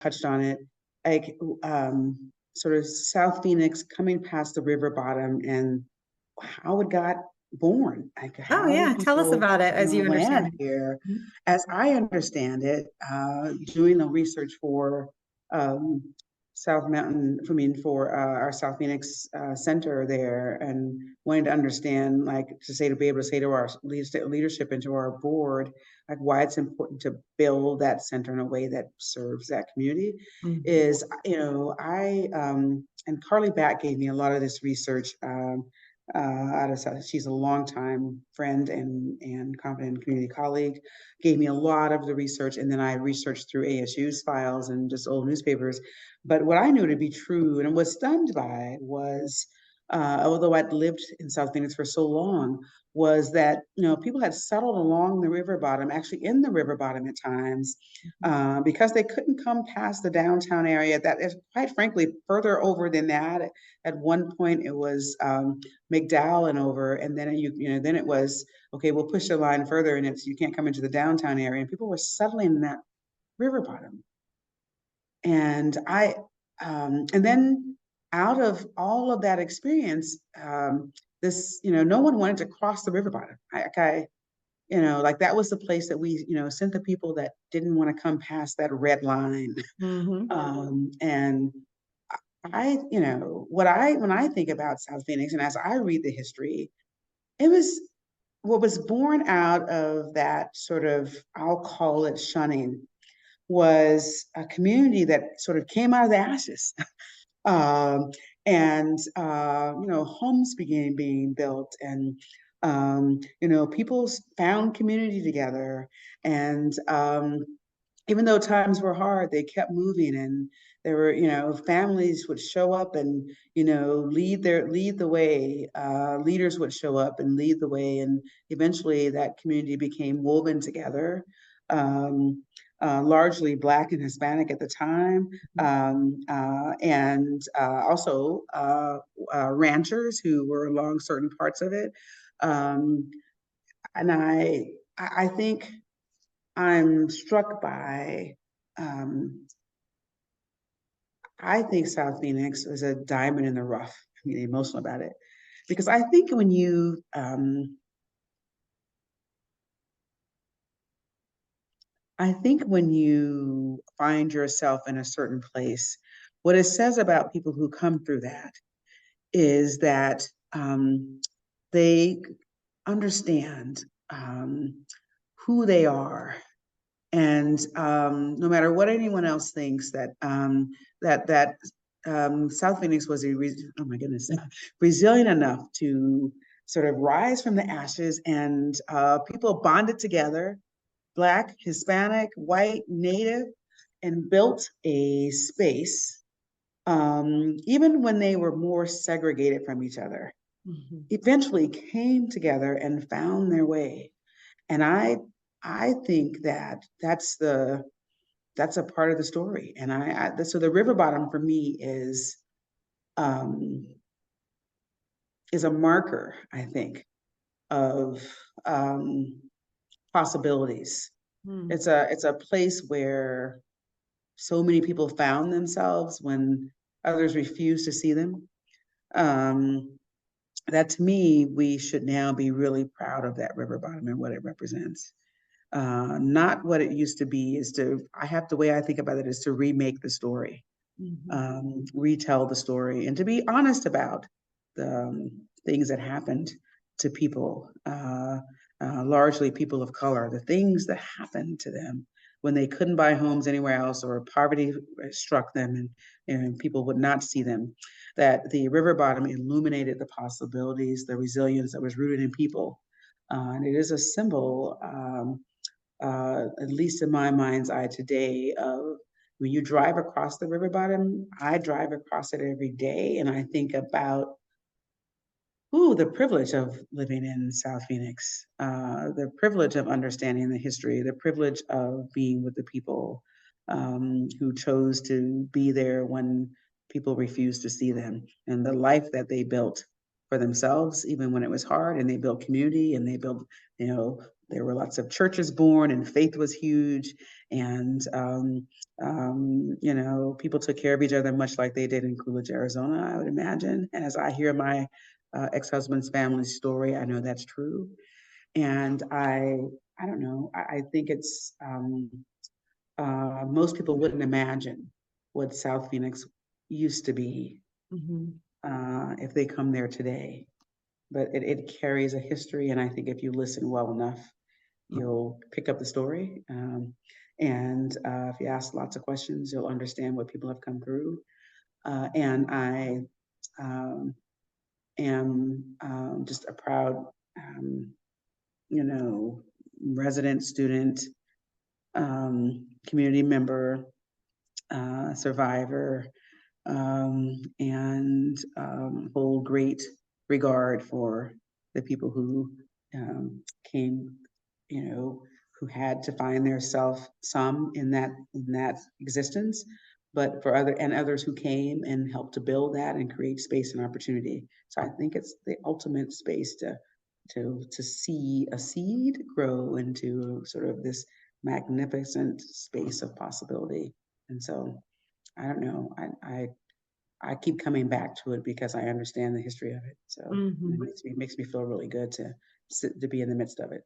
touched on it, like sort of South Phoenix coming past the river bottom and how it got born. Like Oh how yeah, did tell us people about it as you understand land it. here? Mhm. As I understand it, doing the research for um, South Mountain, I mean, for our South Phoenix Center there, and wanting to understand, like, to be able to say to our leadership and to our board, like, why it's important to build that center in a way that serves that community Mhm. is, and Carly Back gave me a lot of this research. Out of South, she's a longtime friend and competent community colleague, gave me a lot of the research, and then I researched through ASU's files and just old newspapers. But what I knew to be true and was stunned by was, although I'd lived in South Phoenix for so long, was that people had settled along the river bottom, actually in the river bottom at times, because they couldn't come past the downtown area. That is, quite frankly, further over than that. At one point, it was McDowell and over, and then then it was okay. We'll push the line further, and it's you can't come into the downtown area. And people were settling in that river bottom, and and then out of all of that experience, no one wanted to cross the river bottom. Like that was the place that we, sent the people that didn't want to come past that red line. Mhm. And when I think about South Phoenix and as I read the history, it was what was born out of that sort of, I'll call it shunning, was a community that sort of came out of the ashes. um, and homes began being built, and people found community together, and even though times were hard, they kept moving, and there were, families would show up and, lead the way. Leaders would show up and lead the way, and eventually that community became woven together. Largely Black and Hispanic at the time, and also ranchers who were along certain parts of it. Um, and I think I'm struck by, um, I think South Phoenix was a diamond in the rough. I mean, emotional about it because I think when you find yourself in a certain place, what it says about people who come through that is that they understand who they are, and no matter what anyone else thinks, that South Phoenix was oh my goodness, resilient enough to sort of rise from the ashes, and people bonded together, Black, Hispanic, white, Native, and built a space, even when they were more segregated from each other, Mhm. eventually came together and found their way. And I think that that's a part of the story. And so the river bottom for me um, is a marker, I think, of possibilities. Mhm. It's a place where so many people found themselves when others refused to see them. Um, that to me, we should now be really proud of that river bottom and what it represents. Not what it used to be. The way I think about it is to remake the story, Mhm. retell the story, and to be honest about the things that happened to people, largely people of color, the things that happened to them when they couldn't buy homes anywhere else or poverty struck them, and people would not see them. That the river bottom illuminated the possibilities, the resilience that was rooted in people. And it is a symbol, at least in my mind's eye today, of when you drive across the river bottom. I drive across it every day, and I think about the privilege of living in South Phoenix, the privilege of understanding the history, the privilege of being with the people who chose to be there when people refused to see them, and the life that they built for themselves, even when it was hard, and they built community, and they built, you know, there were lots of churches born, and faith was huge. And, people took care of each other much like they did in Coolidge, Arizona, I would imagine. And as I hear my ex-husband's family story, I know that's true. And I don't know, I think it's, most people wouldn't imagine what South Phoenix used to be if they come there today. But it carries a history, and I think if you listen well enough, you'll pick up the story. And if you ask lots of questions, you'll understand what people have come through. And I am just a proud, you know, resident, student, community member, survivor, and hold great regard for the people who came, who had to find their self, some in that existence, but for others who came and helped to build that and create space and opportunity. So I think it's the ultimate space to see a seed grow into sort of this magnificent space of possibility. And so I don't know. I keep coming back to it because I understand the history of it. So it makes me feel really good to be in the midst of it.